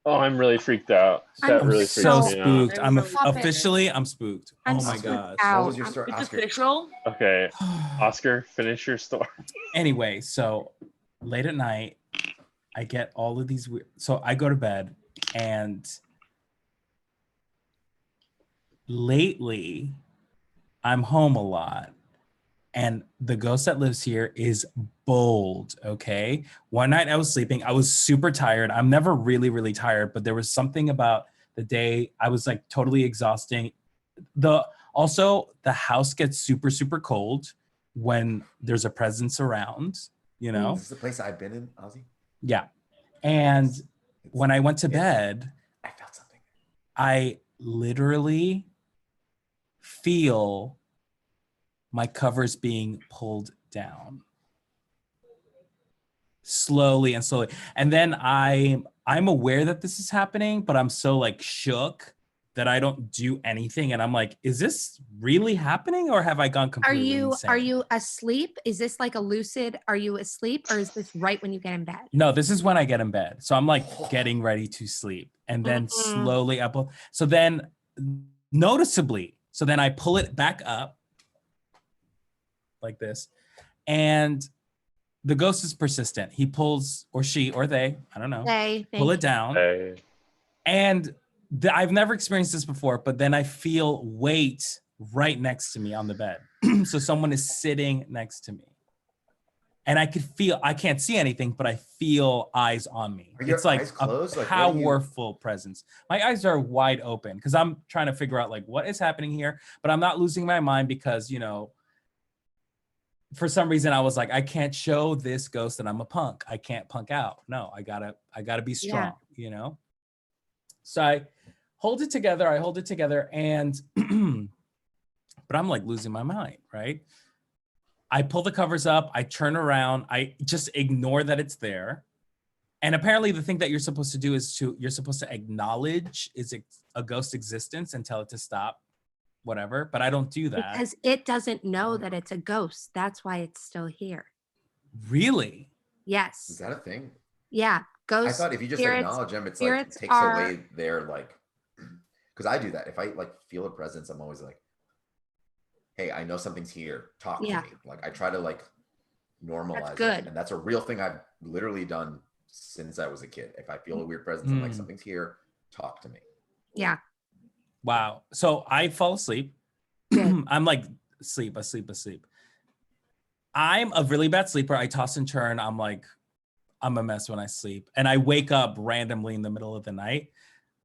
Oh, I'm really freaked out. That I'm really I'm freaks so me out. spooked. I'm Stop it. officially, I'm spooked. I'm Oh my spooked gosh. out. What was your I'm- story, It's Oscar? official. Okay, Oscar, finish your story. Anyway, so late at night, I get all of these weird. So I go to bed, and lately, I'm home a lot. And the ghost that lives here is bold, okay? One night I was sleeping. I was super tired. I'm never really, really tired, but there was something about the day I was like totally exhausting. Also, the house gets super, super cold when there's a presence around, you know? This is the place I've been in, Ozzy. Yeah. And It's- when I went to bed, I felt something. I literally feel my covers being pulled down slowly and slowly. And then I'm aware that this is happening, but I'm so like shook that I don't do anything. And I'm like, is this really happening or have I gone Are completely you insane? are you asleep? Is this like a lucid? Are you asleep or is this right when you get in bed? No, this is when I get in bed. So I'm like getting ready to sleep and then slowly up. So then noticeably, so then I pull it back up like this. And the ghost is persistent. He pulls, or she, or they, I don't know, pull it down. Hey. And I've never experienced this before, but then I feel weight right next to me on the bed. So someone is sitting next to me. And I could feel, I can't see anything, but I feel eyes on me. Are your It's like eyes closed? a Like, what do you- powerful presence. My eyes are wide open because I'm trying to figure out like what is happening here, but I'm not losing my mind because, you know, for some reason I was like, I can't show this ghost that I'm a punk. I can't punk out. No, I gotta be strong, you know? So I hold it together. And, but I'm like losing my mind, right? I pull the covers up, I turn around, I just ignore that it's there. And apparently the thing that you're supposed to do is you're supposed to acknowledge a ghost existence and tell it to stop, whatever. But I don't do that. Because it doesn't know that it's a ghost. That's why it's still here. Really? Yes. Is that a thing? Yeah. I Ghosts. thought if you just spirits- acknowledge them, it's like it spirits takes are- away their like. Because I do that. If I like feel a presence, I'm always like, "Hey, I know something's here. Talk Yeah. to me." Like I try to like normalize That's it, good. and that's a real thing I've literally done since I was a kid. If I feel a weird presence, I'm like, "Something's here. Talk to me." Yeah. Wow. So I fall asleep. Good. I'm like asleep. I'm a really bad sleeper. I toss and turn. I'm a mess when I sleep. And I wake up randomly in the middle of the night.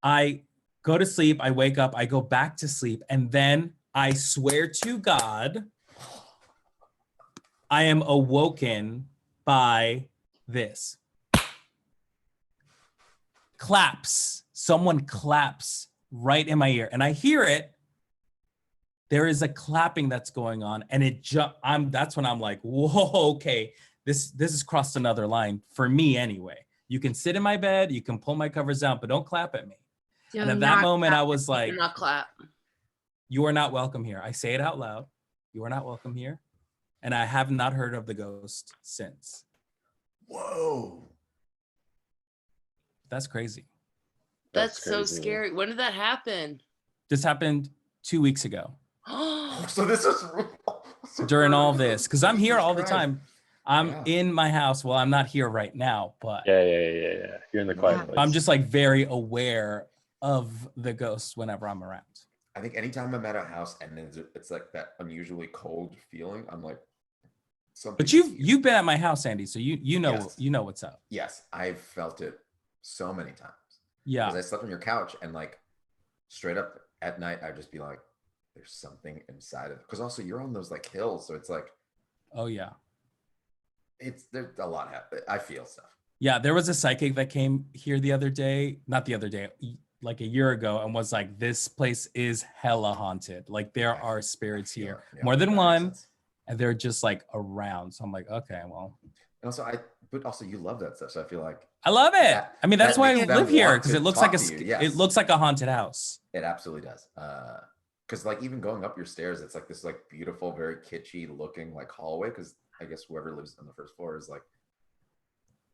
I go to sleep. I wake up. I go back to sleep. And then I swear to God, I am awoken by this. Claps. Someone claps right in my ear. And I hear it. There is a clapping that's going on. And that's when I'm like, whoa, okay. This has crossed another line for me anyway. You can sit in my bed, you can pull my covers down, but don't clap at me. And at that moment, I was like, Do not clap. you are not welcome here. I say it out loud. You are not welcome here. And I have not heard of the ghost since. Whoa. That's crazy. That's so crazy. scary. When did that happen? This happened 2 weeks ago So this is during all this, because I'm here Jesus all the Christ. time. I'm Yeah. in my house. Well, I'm not here right now, but Yeah. You're in the quiet Yeah. place. I'm just like very aware of the ghosts whenever I'm around. I think anytime I'm at a house and it's like that unusually cold feeling, I'm like, something. But you've been at my house, Andy, so you know Yes. you know what's up. Yes, I've felt it so many times. Yeah. Because I slept on your couch and like straight up at night, I'd just be like, there's something inside of it. Because also you're on those like hills, so it's like Oh yeah. there's a lot happening. I feel stuff. Yeah, there was a psychic that came here not the other day, like a year ago, and was like, this place is hella haunted. Like there are spirits I feel here, it. Yeah, more than that makes one, sense. and they're just like around. So I'm like, okay, well, And also but also you love that stuff. So I feel like I love it. I mean, that's that why I makes them live here, want because to it looks talk like to you, yes. it looks like a haunted house. it absolutely does. Because like even going up your stairs, it's like this like beautiful, very kitschy looking like hallway. Because I guess whoever lives on the first floor is like,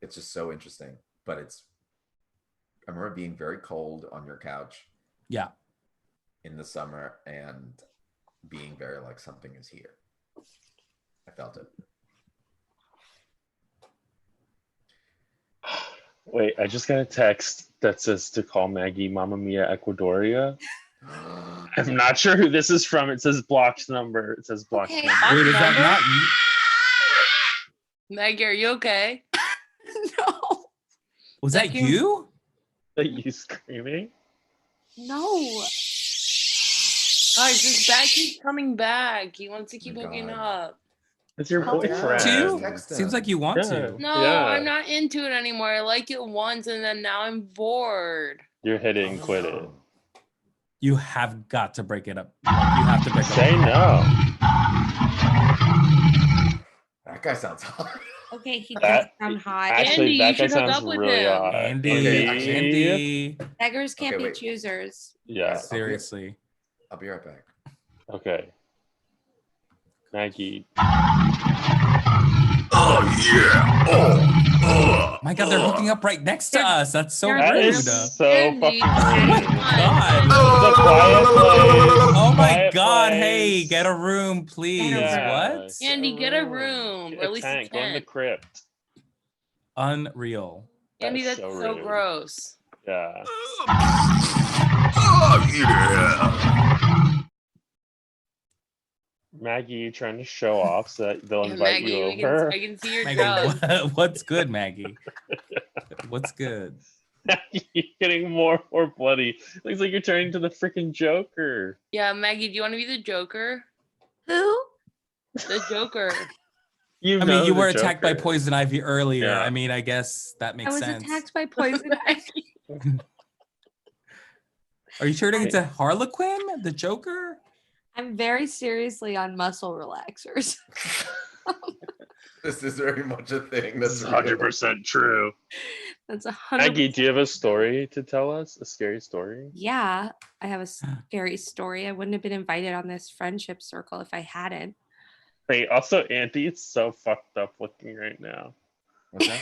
it's just so interesting. But I remember being very cold on your couch. Yeah. In the summer and being very like something is here. I felt it. Wait, I just got a text that says to call Maggie Mamma Mia Ecuadoria. I'm not sure who this is from. It says blocked number. It says blocked Okay. number. Wait, is that Number? not you? Maggie, are you okay? No. Was That that came- you? Are you screaming? No. Guys, this bat keeps coming back. He wants to keep Oh my hooking God. up. It's your Oh, boyfriend. Two? Text Seems him. like you want Yeah. to. No, Yeah. I'm not into it anymore. I like it once and then now I'm bored. You're hit it and quit it. Oh. You have got to break it up. Like, you have to break up. Say no. That guy sounds hot. Okay, he does That- sound hot. Actually, Andy, you that guy should hook sounds up with really him. hot. Andy, Okay, actually- Andy. Beggars can't Okay, be wait. choosers. Yeah. Seriously. I'll be right back. Okay. Maggie. My God, they're hooking up right next to They're- us. That's so they're That rude. is so Andy, fucking come rude. on, God. It's a quiet place. Oh my Quiet God. place. Hey, get a room, please. Yeah. What? Andy, get a room, Get or at least a tent. Go in the tent. crypt. Unreal. Andy, That's that's so so rude. gross. Yeah. Maggie, you trying to show off so that they'll Yeah, invite Maggie, you we can, over? I can see your Maggie, drugs. what's good, Maggie? What's good? You're getting more and more bloody. Looks like you're turning to the freaking Joker. Yeah, Maggie, do you want to be the Joker? Who? The Joker. You I know mean, you the were attacked by Joker. poison ivy earlier. Yeah. I mean, I guess that I makes was sense. attacked by poison ivy. Are you turning into Harlequin, the Joker? I'm very seriously on muscle relaxers. This is very much a thing. This That's is real. 100% true. That's 100%. Maggie, do you have a story to tell us? A scary story? Yeah, I have a scary story. I wouldn't have been invited on this friendship circle if I hadn't. Wait, also, Andy is so fucked up looking right now. What's that?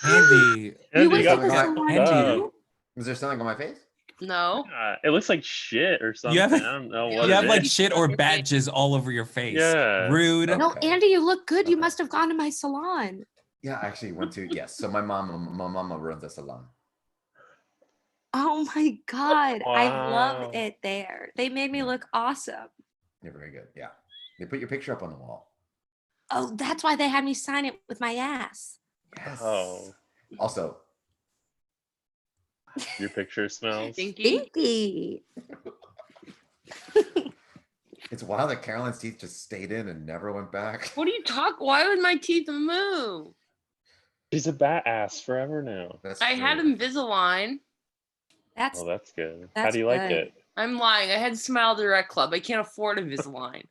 Andy. Andy went got to the fucked salon Andy. too? Is there something on my face? No. It looks like shit or something. have- I don't know what You have it like is. shit or badges all over your face. Yeah. Rude. Okay. No, Andy, you look good. You Okay. must have gone to my salon. Yeah, I actually went to yes. So my mama runs a salon. Oh my God. I Wow. love it there. They made me look awesome. You're very good. Yeah. They put your picture up on the wall. Oh, that's why they had me sign it with my ass. Yes. Oh, Also, your picture smells. Stinky. Stinky. it's wild that Caroline's teeth just stayed in and never went back. What do you talk? Why would my teeth move? She's a bat ass forever now. That's I had true. Invisalign. That's Oh, that's good. How That's do you like good. it? I'm lying. I had Smile Direct Club. I can't afford Invisalign.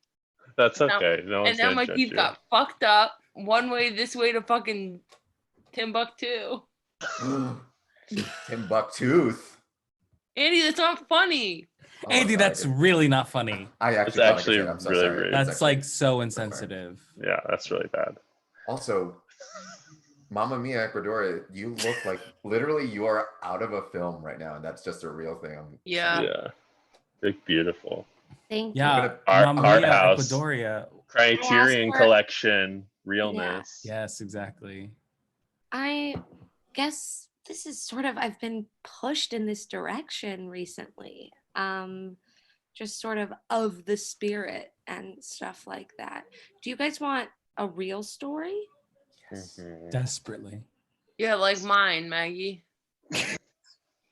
That's Now- okay. No one's And now gonna my judge teeth you. got fucked up. One way, this way to fucking Timbuktu. Timbuktu. Andy, that's not funny. Oh, Andy, sorry. that's really not funny. I actually It's thought I could actually say it. I'm so really sorry. rude. It's That's actually- like so insensitive. Yeah, that's really bad. Also, Mamma Mia Ecuador, you look like literally you are out of a film right now, and that's just a real thing. Yeah. Yeah. Like beautiful. thank you. Yeah, Art- Mamma art Mia, house. Ecuadoria. Criterion for- Collection. Realness. Yes, exactly. I guess this is sort of I've been pushed in this direction recently. Just sort of the spirit and stuff like that. Do you guys want a real story? Yes. Mhm. Desperately. Yeah, like mine, Maggie.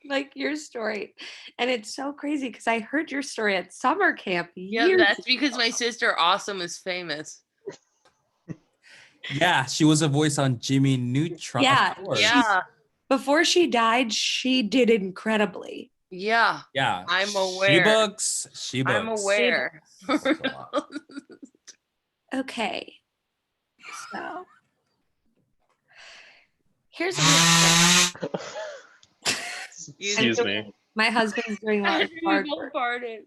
Like your story. And it's so crazy because I heard your story at summer camp Yeah, years that's because my sister Awesome is famous. Yeah, she was a voice on Jimmy Neutron. Yeah, Of course. Yeah. before she died, she did incredibly. Yeah. Yeah. I'm She aware. books. She books. I'm aware. That's a lot. Okay. So here's a real story. Excuse me. My husband's doing a lot of We yard both work. farted.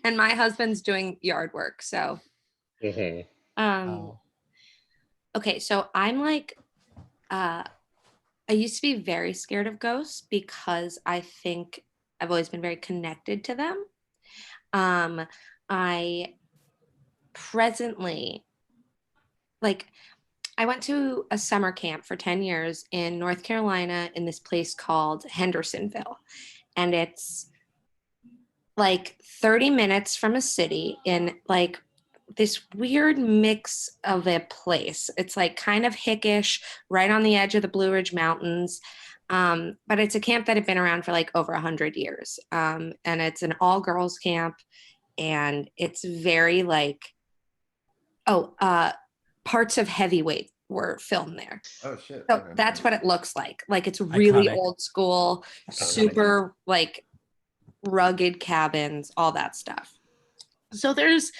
And my husband's doing yard work. So Mhm. Wow. okay, so I'm like I used to be very scared of ghosts because I think I've always been very connected to them. I presently, like, I went to a summer camp for 10 years in North Carolina in this place called Hendersonville. And it's like 30 minutes from a city in like this weird mix of a place. It's like kind of hickish, right on the edge of the Blue Ridge Mountains. But it's a camp that had been around for like over 100 years. And it's an all girls camp. And it's very like, parts of Heavyweight were filmed there. Oh shit. So Okay. that's what it looks like. Like it's really Iconic. old school, super like rugged cabins, all that stuff. So there's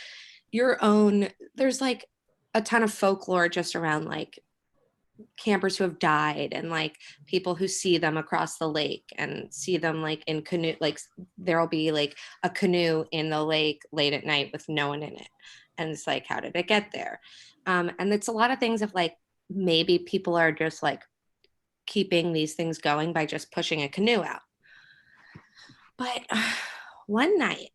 like a ton of folklore just around like campers who have died and like people who see them across the lake and see them like in canoe, like there'll be like a canoe in the lake late at night with no one in it. And it's like, how did it get there? And it's a lot of things of like, maybe people are just like keeping these things going by just pushing a canoe out. But one night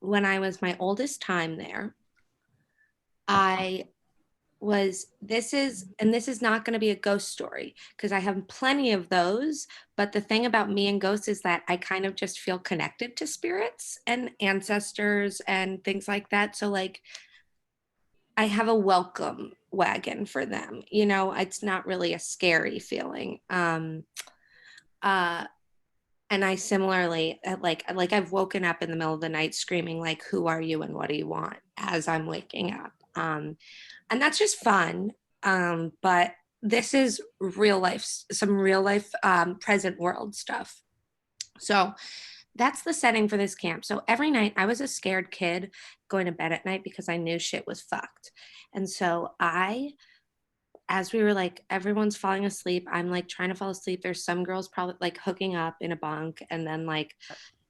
when I was my oldest time there, this is not going to be a ghost story because I have plenty of those. But the thing about me and ghosts is that I kind of just feel connected to spirits and ancestors and things like that. So like, I have a welcome wagon for them. You know, it's not really a scary feeling. And I similarly like I've woken up in the middle of the night screaming like, who are you and what do you want, as I'm waking up. And that's just fun. But this is real life, some real life present world stuff. So that's the setting for this camp. So every night I was a scared kid going to bed at night because I knew shit was fucked. And so as we were like, everyone's falling asleep, I'm like trying to fall asleep. There's some girls probably like hooking up in a bunk, and then like,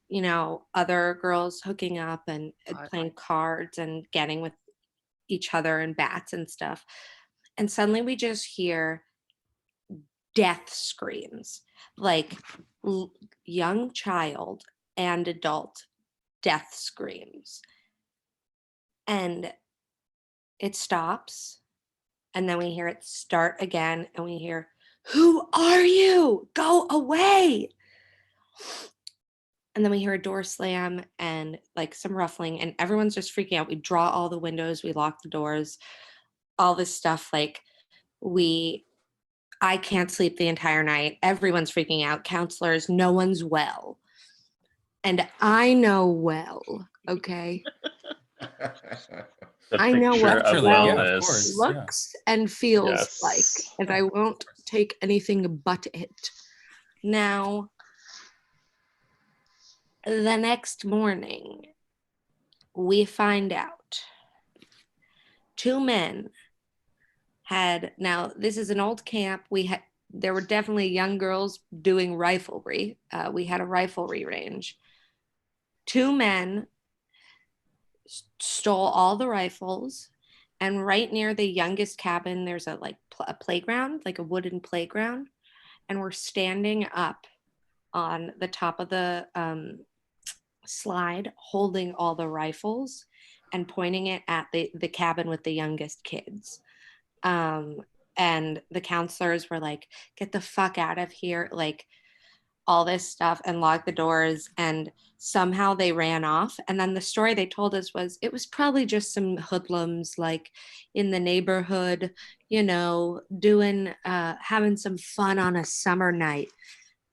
you know, other girls hooking up and playing cards and getting with each other and bats and stuff. And suddenly we just hear death screams, like young child and adult death screams. And it stops. And then we hear it start again, and we hear, who are you? Go away. And then we hear a door slam and like some ruffling, and everyone's just freaking out. We draw all the windows, we lock the doors, all this stuff. Like I can't sleep the entire night. Everyone's freaking out. Counselors, no one's well. And I know well, okay? The I know what picture of well, wellness. of course. looks and feels Yes. like, and I won't take anything but it. Now, the next morning, we find out 2 men now this is an old camp. There were definitely young girls doing riflery. We had a riflery range. 2 men stole all the rifles, and right near the youngest cabin there's a playground, like a wooden playground, and we're standing up on the top of the slide holding all the rifles and pointing it at the cabin with the youngest kids. And the counselors were like, get the fuck out of here, like all this stuff, and lock the doors. And somehow they ran off. And then the story they told us was it was probably just some hoodlums like in the neighborhood, you know, doing having some fun on a summer night.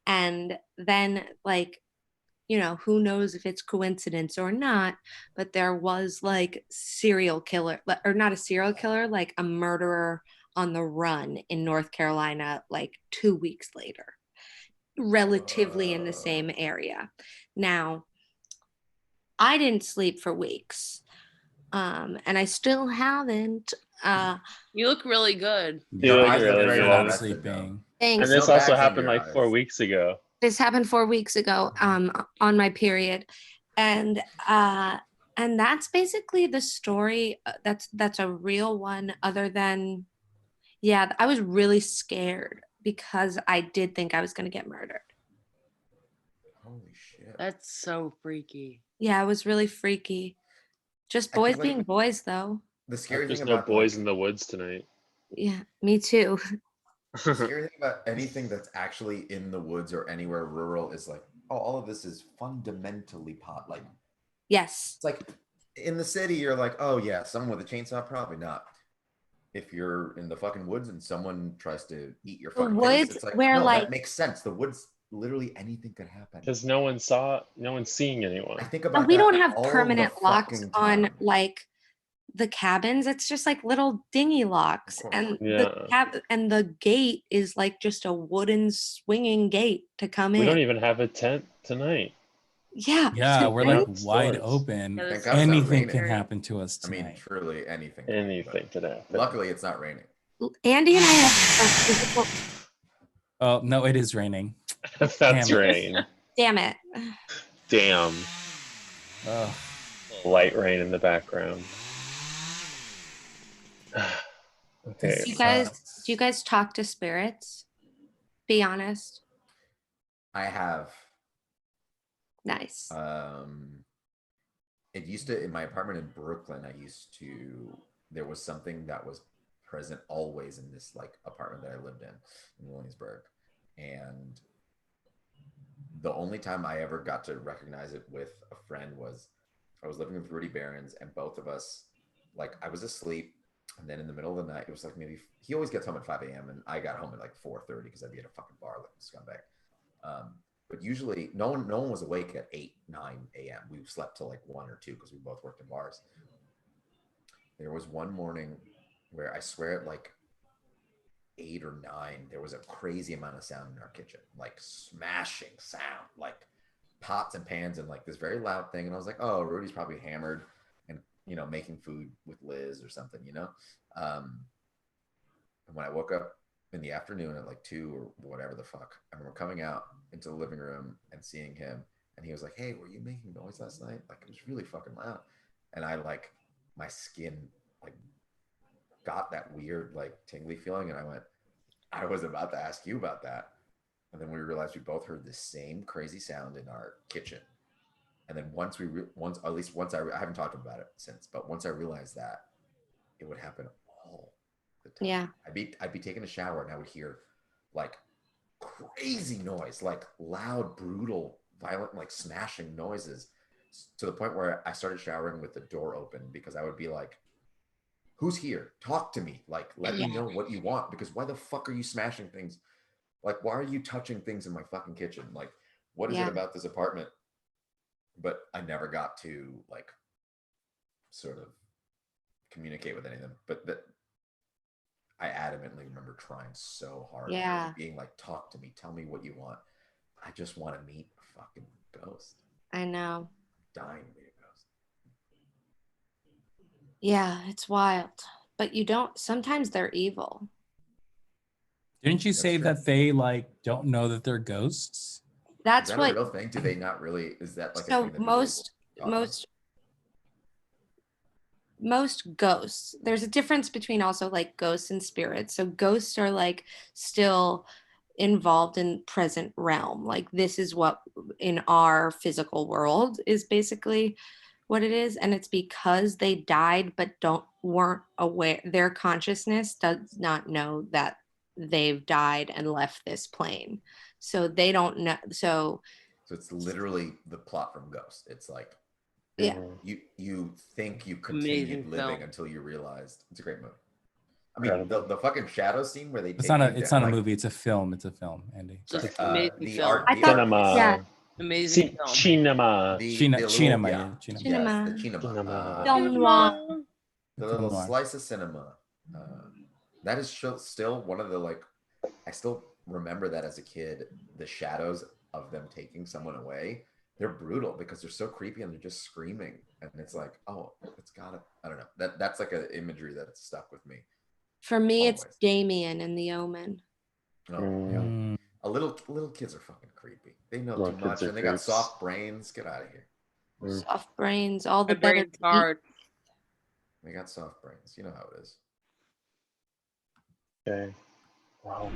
And then like, you know, who knows if it's coincidence or not, but there was like serial killer, or not a serial killer, like a murderer on the run in North Carolina like 2 weeks later, relatively in the same area. Now, I didn't sleep for weeks, and I still haven't. You look really good. You Your look eyes look really very good. well Not rested, sleeping. Thanks. And this No also bags happened under like your 4 eyes. weeks ago. This happened 4 weeks ago, on my period, and that's basically the story. That's a real one. Other than, yeah, I was really scared because I did think I was going to get murdered. Holy shit. That's so freaky. Yeah, it was really freaky. Just I feel boys like being boys, though. The scary There's thing no about boys like, in the woods tonight. Yeah, me too. the scary thing about anything that's actually in the woods or anywhere rural is like oh, all of this is fundamentally pot. Like Yes. it's like in the city, you're like, oh yeah, someone with a chainsaw, probably not. If you're in the fucking woods and someone tries to eat your The fucking face, woods it's like, where no, like that makes sense. The woods, literally anything could happen. Because no one's seeing anyone. I think and about we that don't have all permanent the locks fucking on time. like the cabins. It's just like little dingy locks, course. and Yeah. the gate is like just a wooden swinging gate to come We in. don't even have a tent tonight. Yeah. Yeah, we're right? like wide Stores. open. Yeah, Thank that's God it's not Anything raining. can happen to us I mean, tonight. truly anything. can happen, Anything could happen. but luckily, it's not raining. Andy and I have a physical. Oh no, it is raining. That's Damn it. rain. Damn it. Damn. Ugh. Light rain in the background. Okay. Do you guys talk to spirits? Be honest. I have. Nice. It used to, in my apartment in Brooklyn, there was something that was present always in this like apartment that I lived in Williamsburg. And the only time I ever got to recognize it with a friend was I was living with Rudy Barons, and both of us, like, I was asleep, and then in the middle of the night, it was like maybe he always gets home at 5 a.m. and I got home at like 4:30 because I'd be at a fucking bar like a scumbag. But usually no one was awake at 8, 9 a.m. We slept till like 1 or 2 because we both worked in bars. There was one morning where I swear at like 8 or 9, there was a crazy amount of sound in our kitchen, like smashing sound, like pots and pans and like this very loud thing. And I was like, oh, Rudy's probably hammered and, making food with Liz or something, And when I woke up in the afternoon at like 2 or whatever the fuck, I remember coming out into the living room and seeing him. And he was like, hey, were you making noise last night? Like, it was really fucking loud. And I like, my skin like got that weird like tingly feeling. And I went, I was about to ask you about that. And then we realized we both heard the same crazy sound in our kitchen. And then once I haven't talked about it since, but once I realized that, it would happen all the time. Yeah. I'd be taking a shower and I would hear like crazy noise, like loud, brutal, violent, like smashing noises, to the point where I started showering with the door open because I would be like, who's here? Talk to me. Like, let me know what you want, because why the fuck are you smashing things? Like, why are you touching things in my fucking kitchen? Like, what is it about this apartment? But I never got to like sort of communicate with any of them. But I adamantly remember trying so hard. Yeah. Being like, talk to me. Tell me what you want. I just want to meet a fucking ghost. I know. I'm dying to meet a ghost. Yeah, it's wild. But sometimes they're evil. Didn't you say true. that they like don't know that they're ghosts? That's Is that a real thing? Do they not really? Is that like a so thing that most ghosts, there's a difference between also like ghosts and spirits. So ghosts are like still involved in present realm. Like this is what in our physical world is basically what it is. And it's because they died but weren't aware, their consciousness does not know that they've died and left this plane. So they don't know. So it's literally the plot from Ghost. It's like, yeah. You think you continued Amazing living film. until you realized. It's a great movie. I mean, the fucking shadow scene where they It's take not you it's down, not a like, movie. It's a film. It's a film, Andy. sorry, Just amazing the film. art, I the thought- art Cinema. piece, yeah. Amazing film. Cinema. the little, Cinema, yeah, yeah, cinema. yes, Cinema. the cinema, Cinema. Film noir. the little Film noir. slice of cinema. That is still one of the like. I still remember that as a kid. The shadows of them taking someone away. They're brutal because they're so creepy and they're just screaming, and it's like, oh, it's gotta. I don't know. That's like an imagery that's stuck with me. For me, it's Always. Damien in The Omen. Oh, yeah. Mm. A little kids are fucking creepy. They know Little too kids much, are and they got creeps. soft brains. Get out of here. Soft brains, all the My better. brain's hard. They got soft brains. You know how it is. Okay. Wow.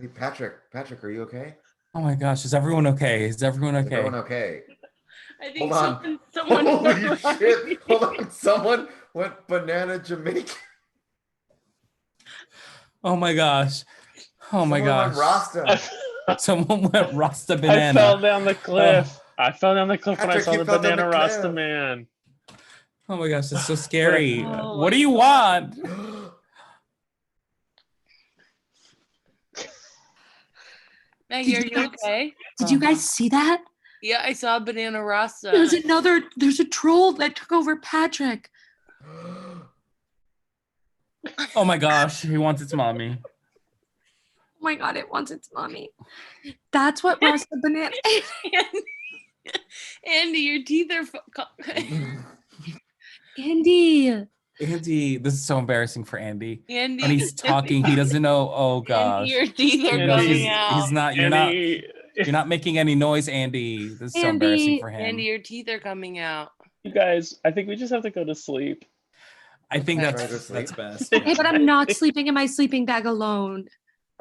Hey, Patrick, are you okay? Oh my gosh, is everyone okay? Is everyone Is okay? everyone okay? I think Hold on. someone Holy shit. Hold on. Someone went banana Jamaican. Oh my gosh. Oh my Someone went gosh. Rasta. Someone went Rasta I banana. fell down the cliff. I fell down the cliff when I Patrick, saw you the fell down banana the Rasta cliff. man. Oh my gosh, that's so scary. Oh What my do you God. want? Maggie, are Did you you okay? Did you guys see that? Yeah, I saw Banana Rasta. There's a troll that took over Patrick. Oh my gosh, he wants its mommy. Oh my god, it wants its mommy. That's what Rasta Banana. Andy, your teeth are. Andy. Andy, this is so embarrassing for Andy. Andy, And he's talking, he doesn't know. Oh gosh. Andy, your teeth are You know, coming out. he's not, you're not making any noise, Andy. This is so embarrassing Andy. for him. Andy, your teeth are coming out. You guys, I think we just have to go to sleep. I think Okay. Go to that's sleep. best. Hey, but I'm not sleeping in my sleeping bag alone.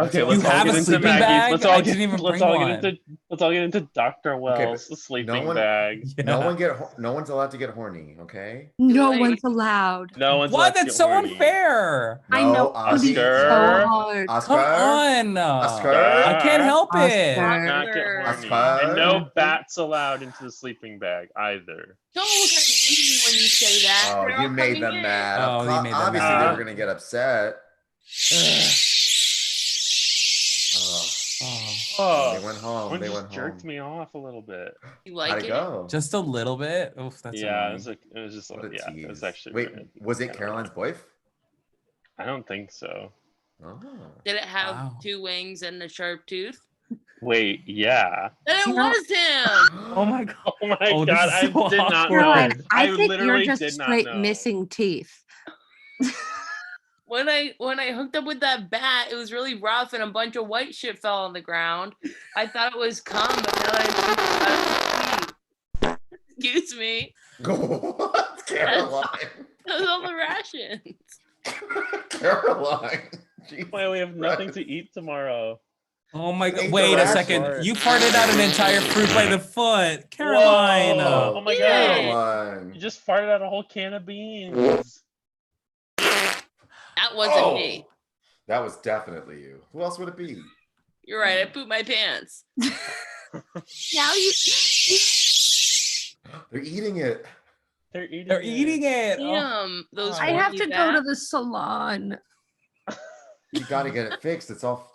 Okay, You let's all have get a into sleeping Maggie's. bag? Let's I all didn't get. even Let's bring all one. get into. Let's all get into Dr. Okay, Wells' but sleeping bag. Yeah. No one's allowed to get horny, okay? No Like- one's allowed. No one's What? allowed to That's get so horny. unfair. I know No, it's gonna be so Oscar. hard. Oscar. Come on. Oscar. I can't help it. Oscar. Not get Oscar. horny. Oscar. And no bats allowed into the sleeping bag either. Don't look at me when you say that. Oh, They're you all made coming them in. mad. Oh, you made them Obviously, mad. they were gonna get upset. Oh, They went home. One They just went jerked home. me off a little bit. You How'd like it it? go? just a little bit. Oof, that's Yeah, annoying. it was just What a yeah, it was tease. actually. Wait, really was it kinda Caroline's annoying. boyf? I don't think so. Oh. Did it have Wow. 2 wings and a sharp tooth? Wait, yeah. Then it Carol- was him. Oh my god. Oh my Oh, this god, is I so did not know. awkward. Caroline, I think you're literally just did not straight know. missing teeth. When I hooked up with that bat, it was really rough and a bunch of white shit fell on the ground. I thought it was cum, but then I excuse me. What? Caroline. That was all the rations. Caroline. Jesus Why we have nothing Christ. to eat tomorrow. Oh my Ate god. the Wait a ration. second. You farted out an entire fruit by the foot. Caroline. Whoa. Oh my god. Caroline. You just farted out a whole can of beans. That wasn't me. That was definitely you. Who else would it be? You're right. I pooped my pants. Now you. They're eating it. They're eating They're eating it. Oh. Damn, those. I have horny to go to bats. the salon. You got to get it fixed. It's all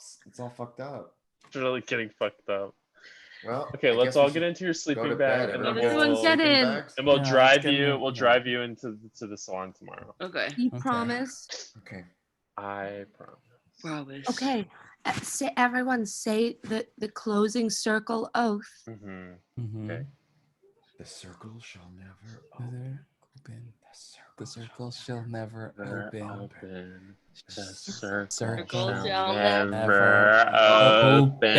fucked up. It's really getting fucked up. Well, Okay, I let's guess we all should get into your go sleeping to bag, bed. and Everyone then Everyone we'll get in. bags? and we'll Yeah, let's drive get in you. there. We'll Yeah. drive you into the salon tomorrow. Okay. You Okay. promise? Okay. I promise. Promise. Okay. Say, everyone say the closing circle oath. Mm-hmm. Mhm. Okay. The circle shall never open. Never open. The circle shall never Never open. open. The Circle circle shall shall never never open.